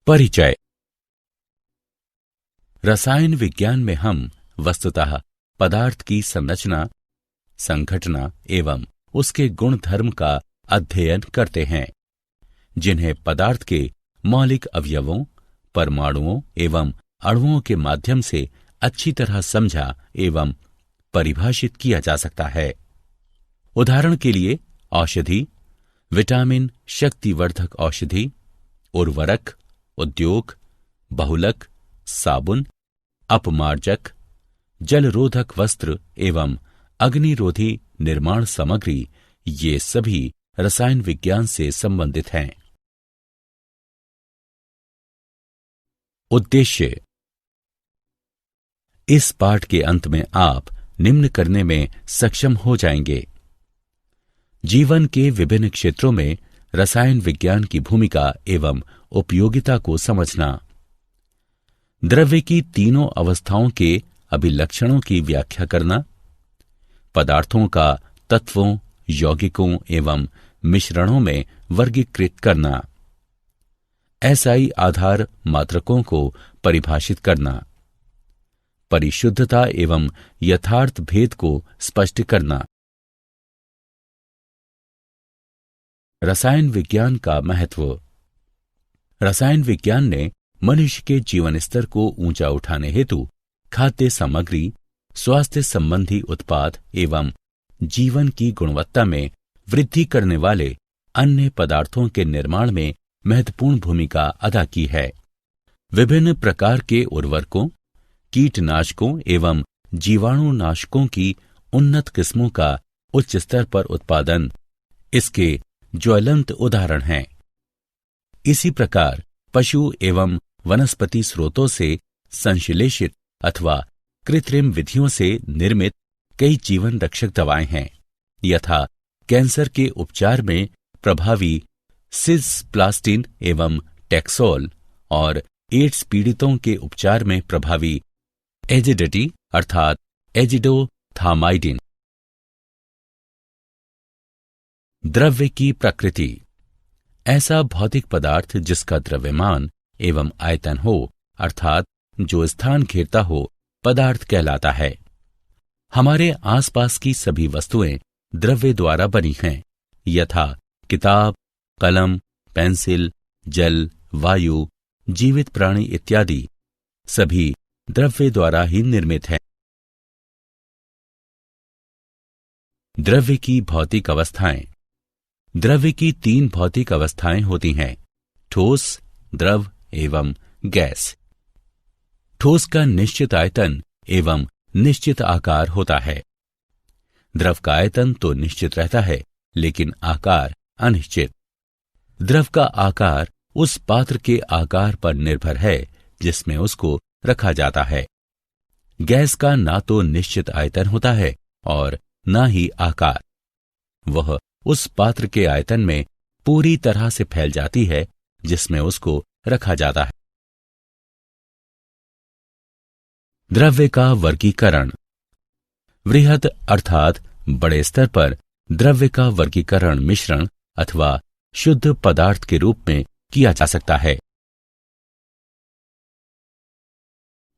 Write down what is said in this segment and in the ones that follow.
परिचय। रसायन विज्ञान में हम वस्तुतः पदार्थ की संरचना, संघटना एवं उसके गुण धर्म का अध्ययन करते हैं, जिन्हें पदार्थ के मौलिक अवयवों, परमाणुओं एवं अणुओं के माध्यम से अच्छी तरह समझा एवं परिभाषित किया जा सकता है। उदाहरण के लिए औषधि, विटामिन, शक्तिवर्धक औषधि, उर्वरक, उद्योग, बहुलक, साबुन, अपमार्जक, जलरोधक वस्त्र एवं अग्निरोधी निर्माण सामग्री, ये सभी रसायन विज्ञान से संबंधित हैं। उद्देश्य। इस पाठ के अंत में आप निम्न करने में सक्षम हो जाएंगे: जीवन के विभिन्न क्षेत्रों में रसायन विज्ञान की भूमिका एवं उपयोगिता को समझना, द्रव्य की तीनों अवस्थाओं के अभिलक्षणों की व्याख्या करना, पदार्थों का तत्वों, यौगिकों एवं मिश्रणों में वर्गीकृत करना, एसआई आधार मात्रकों को परिभाषित करना, परिशुद्धता एवं यथार्थ भेद को स्पष्ट करना। रसायन विज्ञान का महत्व। रसायन विज्ञान ने मनुष्य के जीवन स्तर को ऊंचा उठाने हेतु खाद्य सामग्री, स्वास्थ्य संबंधी उत्पाद एवं जीवन की गुणवत्ता में वृद्धि करने वाले अन्य पदार्थों के निर्माण में महत्वपूर्ण भूमिका अदा की है। विभिन्न प्रकार के उर्वरकों, कीटनाशकों एवं जीवाणुनाशकों की उन्नत किस्मों का उच्च स्तर पर उत्पादन इसके ज्वलंत उदाहरण हैं। इसी प्रकार पशु एवं वनस्पति स्रोतों से संश्लेषित अथवा कृत्रिम विधियों से निर्मित कई जीवन रक्षक दवाएं हैं, यथा कैंसर के उपचार में प्रभावी सिस्प्लास्टिन एवं टैक्सोल और एड्स पीड़ितों के उपचार में प्रभावी एजिडिटी अर्थात एजिडोथामाइडिन। द्रव्य की प्रकृति। ऐसा भौतिक पदार्थ जिसका द्रव्यमान एवं आयतन हो, अर्थात जो स्थान घेरता हो, पदार्थ कहलाता है। हमारे आसपास की सभी वस्तुएं द्रव्य द्वारा बनी हैं, यथा किताब, कलम, पेंसिल, जल, वायु, जीवित प्राणी इत्यादि सभी द्रव्य द्वारा ही निर्मित हैं। द्रव्य की भौतिक अवस्थाएं। द्रव्य की तीन भौतिक अवस्थाएं होती हैं: ठोस, द्रव एवं गैस। ठोस का निश्चित आयतन एवं निश्चित आकार होता है। द्रव का आयतन तो निश्चित रहता है, लेकिन आकार अनिश्चित। द्रव का आकार उस पात्र के आकार पर निर्भर है जिसमें उसको रखा जाता है। गैस का ना तो निश्चित आयतन होता है और ना ही आकार। वह उस पात्र के आयतन में पूरी तरह से फैल जाती है जिसमें उसको रखा जाता है। द्रव्य का वर्गीकरण। वृहद अर्थात बड़े स्तर पर द्रव्य का वर्गीकरण मिश्रण अथवा शुद्ध पदार्थ के रूप में किया जा सकता है।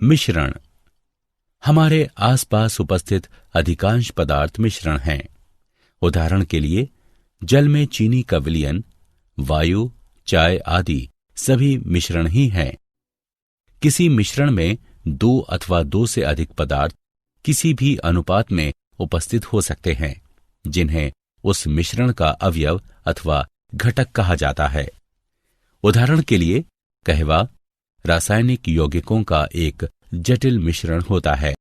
मिश्रण। हमारे आसपास उपस्थित अधिकांश पदार्थ मिश्रण हैं। उदाहरण के लिए जल में चीनी का विलयन, वायु, चाय आदि सभी मिश्रण ही हैं। किसी मिश्रण में दो अथवा दो से अधिक पदार्थ किसी भी अनुपात में उपस्थित हो सकते हैं, जिन्हें उस मिश्रण का अवयव अथवा घटक कहा जाता है। उदाहरण के लिए कहवा रासायनिक यौगिकों का एक जटिल मिश्रण होता है।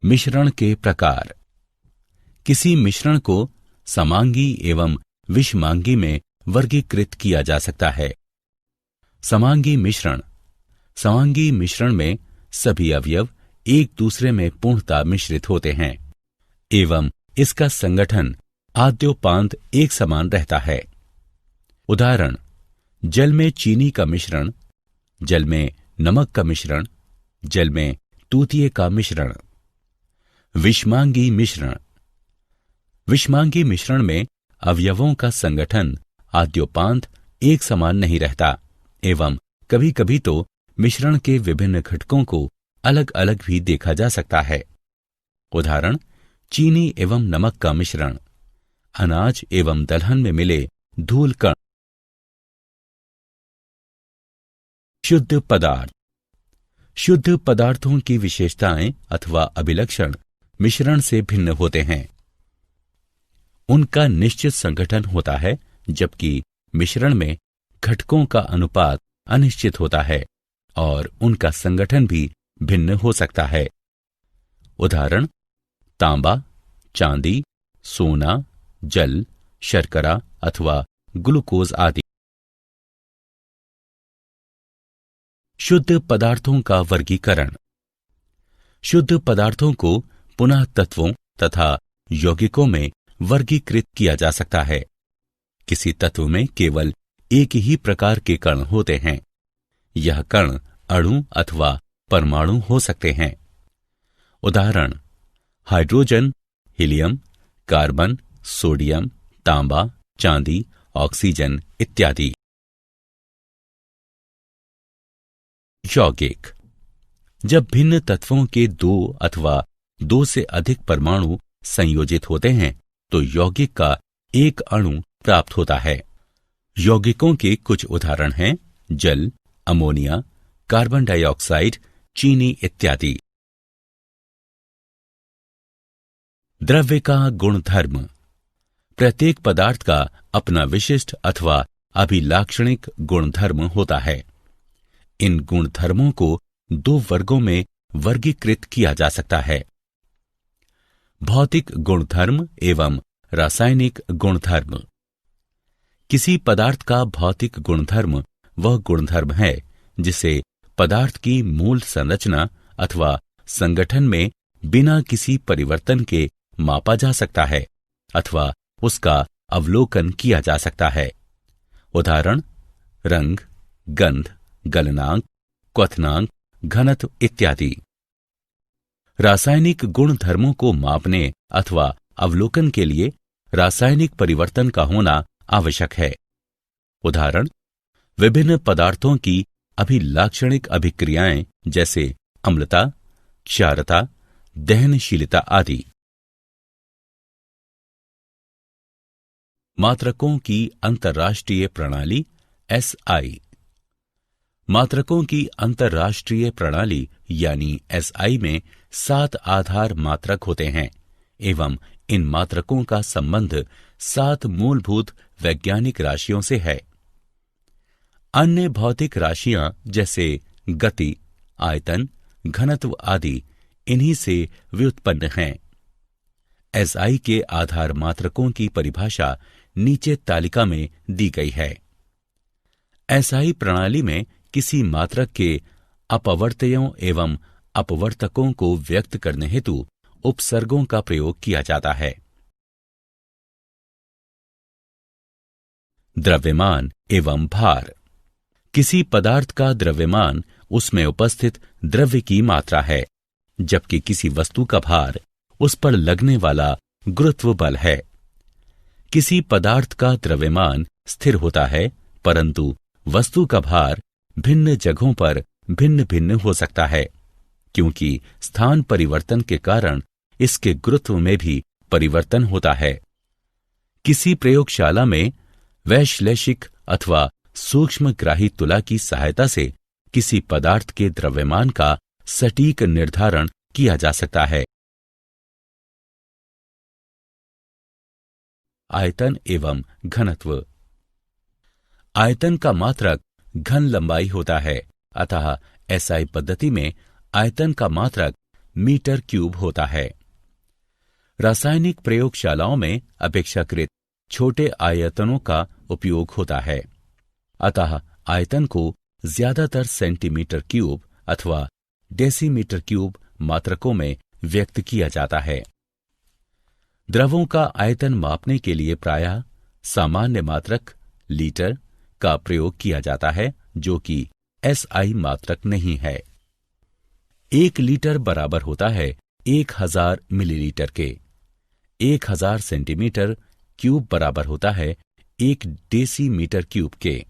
मिश्रण के प्रकार। किसी मिश्रण को समांगी एवं विषमांगी में वर्गीकृत किया जा सकता है। समांगी मिश्रण में सभी अवयव एक दूसरे में पूर्णतः मिश्रित होते हैं एवं इसका संगठन आद्योपांत एक समान रहता है। उदाहरण: जल में चीनी का मिश्रण, जल में नमक का मिश्रण, जल में तूतिए का मिश्रण। विषमांगी मिश्रण में अवयवों का संगठन आद्योपांत एक समान नहीं रहता एवं कभी कभी तो मिश्रण के विभिन्न घटकों को अलग अलग भी देखा जा सकता है। उदाहरण, चीनी एवं नमक का मिश्रण, अनाज एवं दलहन में मिले धूल कण। शुद्ध पदार्थ। शुद्ध पदार्थों की विशेषताएं अथवा अभिलक्षण मिश्रण से भिन्न होते हैं। उनका निश्चित संगठन होता है, जबकि मिश्रण में घटकों का अनुपात अनिश्चित होता है और उनका संगठन भी भिन्न हो सकता है। उदाहरण, तांबा, चांदी, सोना, जल, शर्करा अथवा ग्लूकोज आदि। शुद्ध पदार्थों का वर्गीकरण। शुद्ध पदार्थों को पुनः तत्वों तथा यौगिकों में वर्गीकृत किया जा सकता है। किसी तत्व में केवल एक ही प्रकार के कण होते हैं। यह कण अणु अथवा परमाणु हो सकते हैं। उदाहरण, हाइड्रोजन, हीलियम, कार्बन, सोडियम, तांबा, चांदी, ऑक्सीजन इत्यादि। यौगिक। जब भिन्न तत्वों के दो अथवा दो से अधिक परमाणु संयोजित होते हैं तो यौगिक का एक अणु प्राप्त होता है। यौगिकों के कुछ उदाहरण हैं जल, अमोनिया, कार्बन डाइऑक्साइड, चीनी इत्यादि। द्रव्य का गुणधर्म। प्रत्येक पदार्थ का अपना विशिष्ट अथवा अभिलाक्षणिक गुणधर्म होता है। इन गुणधर्मों को दो वर्गों में वर्गीकृत किया जा सकता है, भौतिक गुणधर्म एवं रासायनिक गुणधर्म। किसी पदार्थ का भौतिक गुणधर्म वह गुणधर्म है जिसे पदार्थ की मूल संरचना अथवा संगठन में बिना किसी परिवर्तन के मापा जा सकता है अथवा उसका अवलोकन किया जा सकता है। उदाहरण, रंग, गंध, गलनांक, क्वथनांक, घनत्व इत्यादि। रासायनिक गुणधर्मों को मापने अथवा अवलोकन के लिए रासायनिक परिवर्तन का होना आवश्यक है। उदाहरण, विभिन्न पदार्थों की अभिलाक्षणिक अभिक्रियाएं जैसे अम्लता, क्षारता, दहनशीलता आदि। मात्रकों की अंतर्राष्ट्रीय प्रणाली एसआई। मात्रकों की अंतर्राष्ट्रीय प्रणाली यानी एसआई में 7 आधार मात्रक होते हैं एवं इन मात्रकों का संबंध 7 मूलभूत वैज्ञानिक राशियों से है। अन्य भौतिक राशियां जैसे गति, आयतन, घनत्व आदि इन्हीं से व्युत्पन्न हैं। एसआई के आधार मात्रकों की परिभाषा नीचे तालिका में दी गई है। एसआई प्रणाली में किसी मात्रक के अपवर्तयों एवं अपवर्तकों को व्यक्त करने हेतु उपसर्गों का प्रयोग किया जाता है। द्रव्यमान एवं भार। किसी पदार्थ का द्रव्यमान उसमें उपस्थित द्रव्य की मात्रा है, जबकि किसी वस्तु का भार उस पर लगने वाला गुरुत्व बल है। किसी पदार्थ का द्रव्यमान स्थिर होता है, परंतु वस्तु का भार भिन्न जगहों पर भिन्न भिन्न हो सकता है, क्योंकि स्थान परिवर्तन के कारण इसके गुरुत्व में भी परिवर्तन होता है। किसी प्रयोगशाला में वैश्लेषिक अथवा सूक्ष्मग्राही तुला की सहायता से किसी पदार्थ के द्रव्यमान का सटीक निर्धारण किया जा सकता है। आयतन एवं घनत्व। आयतन का मात्रक घन लंबाई होता है, अतः एसआई पद्धति में आयतन का मात्रक मीटर क्यूब होता है। रासायनिक प्रयोगशालाओं में अपेक्षाकृत छोटे आयतनों का उपयोग होता है, अतः आयतन को ज्यादातर सेंटीमीटर क्यूब अथवा डेसीमीटर क्यूब मात्रकों में व्यक्त किया जाता है। द्रवों का आयतन मापने के लिए प्रायः सामान्य मात्रक लीटर का प्रयोग किया जाता है, जो कि एसआई मात्रक नहीं है। 1 लीटर बराबर होता है 1000 मिलीलीटर के। 1000 सेंटीमीटर क्यूब बराबर होता है 1 डेसीमीटर क्यूब के।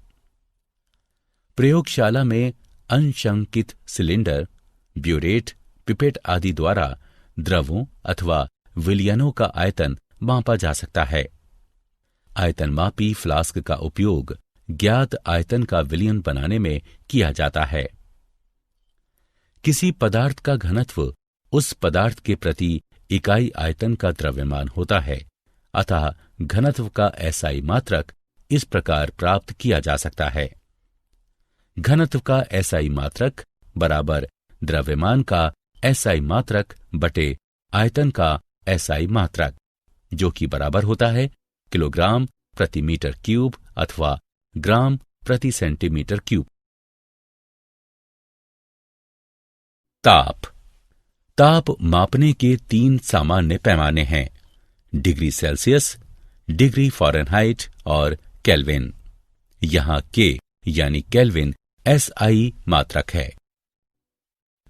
प्रयोगशाला में अंशांकित सिलेंडर, ब्यूरेट, पिपेट आदि द्वारा द्रवों अथवा विलयनों का आयतन मापा जा सकता है। आयतनमापी फ्लास्क का उपयोग ज्ञात आयतन का विलयन बनाने में किया जाता है। किसी पदार्थ का घनत्व उस पदार्थ के प्रति इकाई आयतन का द्रव्यमान होता है, अतः घनत्व का एसआई मात्रक इस प्रकार प्राप्त किया जा सकता है। घनत्व का एसआई मात्रक बराबर द्रव्यमान का एसआई मात्रक बटे आयतन का एसआई मात्रक, जो कि बराबर होता है किलोग्राम प्रति मीटर क्यूब अथवा ग्राम प्रति सेंटीमीटर क्यूब। ताप। ताप मापने के 3 सामान्य पैमाने हैं: डिग्री सेल्सियस, डिग्री फ़ारेनहाइट और केल्विन। यहां के यानी केल्विन एसआई मात्रक है।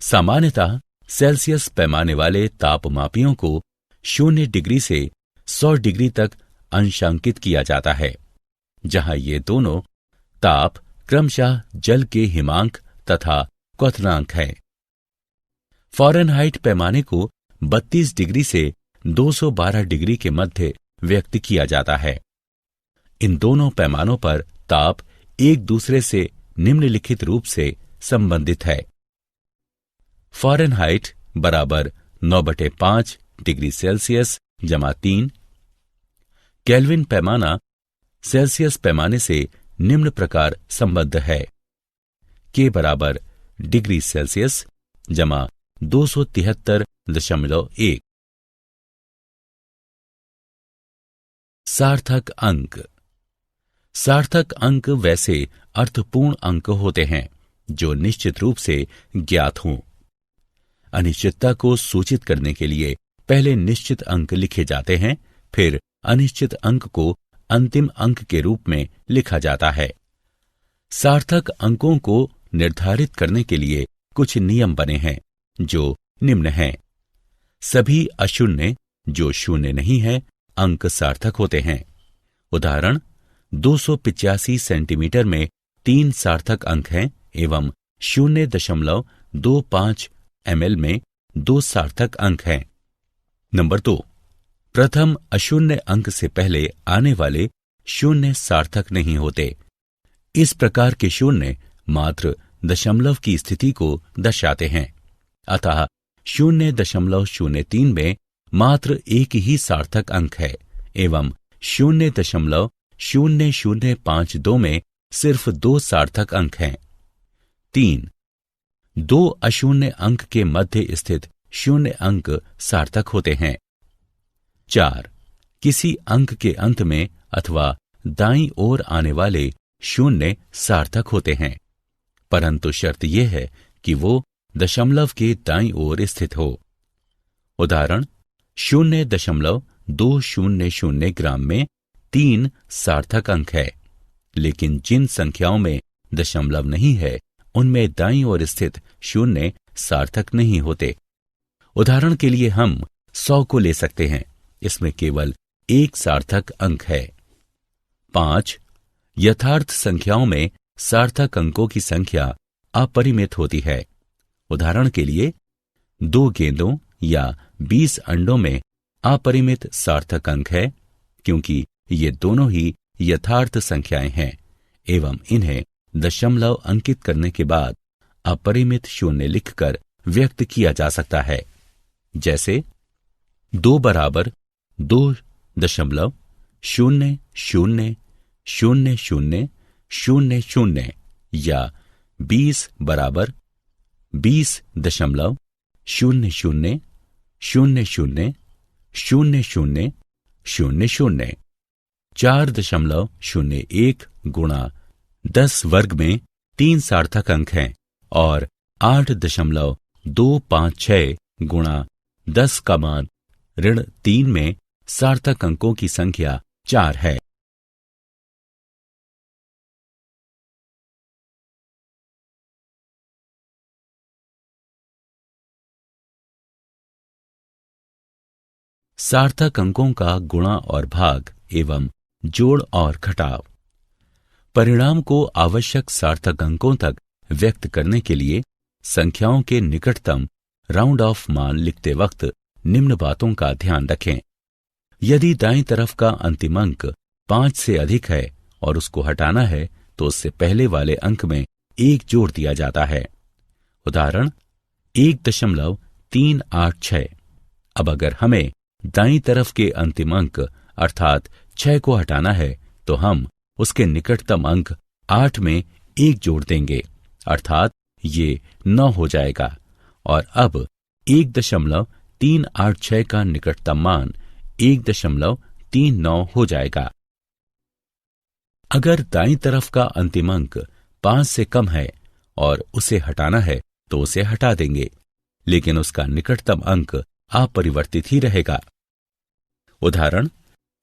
सामान्यतः सेल्सियस पैमाने वाले तापमापियों को 0 डिग्री से 100 डिग्री तक अंशांकित किया जाता है, जहां ये दोनों ताप क्रमशः जल के हिमांक तथा क्वथनांक है। फ़ारेनहाइट पैमाने को 32 डिग्री से 212 डिग्री के मध्य व्यक्त किया जाता है। इन दोनों पैमानों पर ताप एक दूसरे से निम्नलिखित रूप से संबंधित है: फ़ारेनहाइट बराबर 9/5 डिग्री सेल्सियस जमा 3। केल्विन पैमाना सेल्सियस पैमाने से निम्न प्रकार संबद्ध है: के बराबर डिग्री सेल्सियस जमा 273.1। सार्थक अंक। सार्थक अंक वैसे अर्थपूर्ण अंक होते हैं जो निश्चित रूप से ज्ञात हों। अनिश्चितता को सूचित करने के लिए पहले निश्चित अंक लिखे जाते हैं, फिर अनिश्चित अंक को अंतिम अंक के रूप में लिखा जाता है। सार्थक अंकों को निर्धारित करने के लिए कुछ नियम बने हैं जो निम्न हैं। सभी अशून्य जो शून्य नहीं है अंक सार्थक होते हैं। उदाहरण 285 सेंटीमीटर में 3 सार्थक अंक हैं एवं 0.25 ml में 2 सार्थक अंक हैं। नंबर 2, प्रथम अशून्य अंक से पहले आने वाले शून्य सार्थक नहीं होते। इस प्रकार के शून्य मात्र दशमलव की स्थिति को दर्शाते हैं, अतः 0.03 में मात्र एक ही सार्थक अंक है एवं 0.0052 में सिर्फ 2 सार्थक अंक हैं। 3, 2 अशून्य अंक के मध्य स्थित शून्य अंक सार्थक होते हैं। 4, किसी अंक के अंत में अथवा दाईं ओर आने वाले शून्य सार्थक होते हैं, परंतु शर्त यह है कि वो दशमलव के दाईं ओर स्थित हो। उदाहरण 0.200 ग्राम में 3 सार्थक अंक है, लेकिन जिन संख्याओं में दशमलव नहीं है उनमें दाईं ओर स्थित शून्य सार्थक नहीं होते। उदाहरण के लिए हम 100 को ले सकते हैं, इसमें केवल 1 सार्थक अंक है। 5, यथार्थ संख्याओं में सार्थक अंकों की संख्या अपरिमित होती है। उदाहरण के लिए 2 गेंदों या 20 अंडों में अपरिमित सार्थक अंक है, क्योंकि ये दोनों ही यथार्थ संख्याएं हैं एवं इन्हें दशमलव अंकित करने के बाद अपरिमित शून्य लिखकर व्यक्त किया जा सकता है, जैसे 2 बराबर 2.000000 या 20 बराबर 20.00000000। 4.01 गुणा 10 वर्ग में 3 सार्थक अंक हैं और 8.256 गुणा 10 का मान -3 में सार्थक अंकों की संख्या 4 है। सार्थक अंकों का गुणा और भाग एवं जोड़ और घटाव। परिणाम को आवश्यक सार्थक अंकों तक व्यक्त करने के लिए संख्याओं के निकटतम राउंड ऑफ मान लिखते वक्त निम्न बातों का ध्यान रखें। यदि दाईं तरफ का अंतिम अंक 5 से अधिक है और उसको हटाना है तो उससे पहले वाले अंक में 1 जोड़ दिया जाता है। उदाहरण 1.386। अब अगर हमें दाईं तरफ के अंतिम अंक अर्थात 6 को हटाना है तो हम उसके निकटतम अंक 8 में 1 जोड़ देंगे अर्थात ये 9 हो जाएगा और अब 1.386 का निकटतम मान 1.39 हो जाएगा। अगर दाईं तरफ का अंतिम अंक 5 से कम है और उसे हटाना है तो उसे हटा देंगे, लेकिन उसका निकटतम अंक अपरिवर्तित ही रहेगा। उदाहरण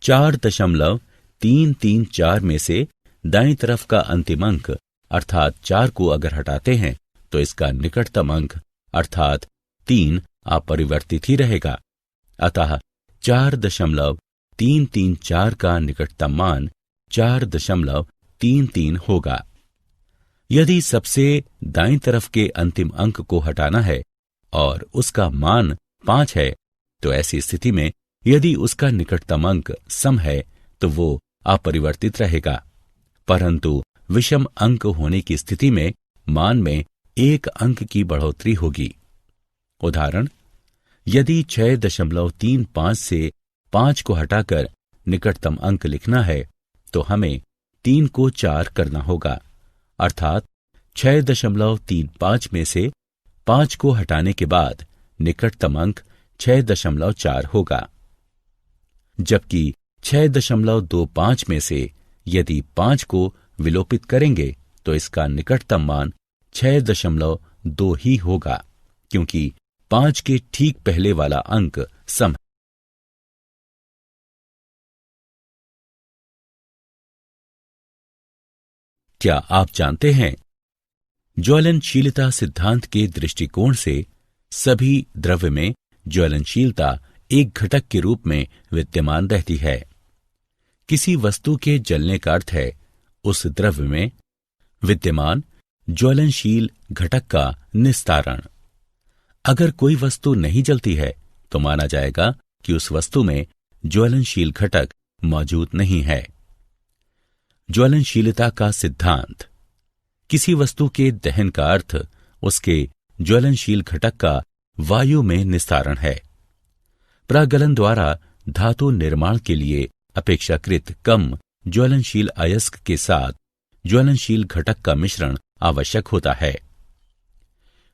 4.334 में से दाईं तरफ का अंतिम अंक अर्थात 4 को अगर हटाते हैं तो इसका निकटतम अंक अर्थात 3 अपरिवर्तित ही रहेगा। अतः 4.334 का निकटतम मान 4.33 होगा। यदि सबसे दाईं तरफ के अंतिम अंक को हटाना है और उसका मान 5 है तो ऐसी स्थिति में यदि उसका निकटतम अंक सम है तो वो अपरिवर्तित रहेगा, परंतु विषम अंक होने की स्थिति में मान में 1 अंक की बढ़ोतरी होगी। उदाहरण यदि 6.35 से 5 को हटाकर निकटतम अंक लिखना है तो हमें 3 को 4 करना होगा अर्थात 6.35 में से 5 को हटाने के बाद निकटतम अंक 6.4 होगा। जबकि 6.25 में से यदि 5 को विलोपित करेंगे तो इसका निकटतम मान 6.2 ही होगा, क्योंकि 5 के ठीक पहले वाला अंक सम है। क्या आप जानते हैं ज्वलनशीलता सिद्धांत के दृष्टिकोण से सभी द्रव्य में ज्वलनशीलता एक घटक के रूप में विद्यमान रहती है। किसी वस्तु के जलने का अर्थ है उस द्रव्य में विद्यमान ज्वलनशील घटक का निस्तारण। अगर कोई वस्तु नहीं जलती है तो माना जाएगा कि उस वस्तु में ज्वलनशील घटक मौजूद नहीं है। ज्वलनशीलता का सिद्धांत। किसी वस्तु के दहन का अर्थ उसके ज्वलनशील घटक का वायु में निस्तारण है। प्रागलन द्वारा धातु निर्माण के लिए अपेक्षाकृत कम ज्वलनशील अयस्क के साथ ज्वलनशील घटक का मिश्रण आवश्यक होता है।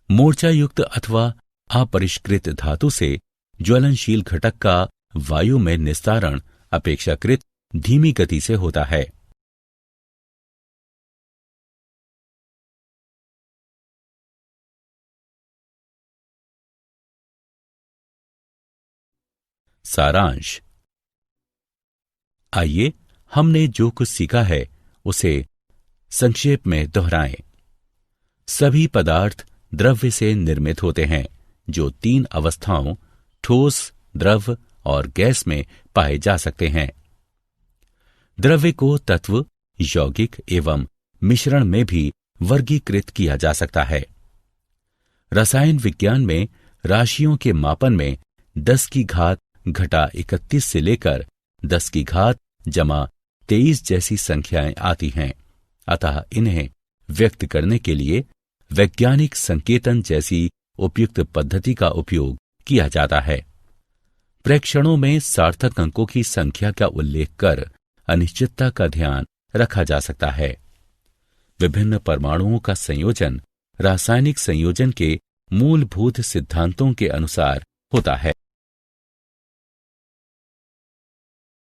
मूर्छायुक्त अथवा अपरिष्कृत धातु से ज्वलनशील घटक का वायु में निस्तारण अपेक्षाकृत धीमी गति से होता है। सारांश। आइए हमने जो कुछ सीखा है उसे संक्षेप में दोहराएं। सभी पदार्थ द्रव्य से निर्मित होते हैं जो 3 अवस्थाओं ठोस, द्रव और गैस में पाए जा सकते हैं। द्रव्य को तत्व, यौगिक एवं मिश्रण में भी वर्गीकृत किया जा सकता है। रसायन विज्ञान में राशियों के मापन में 10 की घात घटा 31 से लेकर 10 की घात जमा 23 जैसी संख्याएं आती हैं। अतः इन्हें व्यक्त करने के लिए वैज्ञानिक संकेतन जैसी उपयुक्त पद्धति का उपयोग किया जाता है। प्रेक्षणों में सार्थक अंकों की संख्या का उल्लेख कर अनिश्चितता का ध्यान रखा जा सकता है। विभिन्न परमाणुओं का संयोजन रासायनिक संयोजन के मूलभूत सिद्धांतों के अनुसार होता है।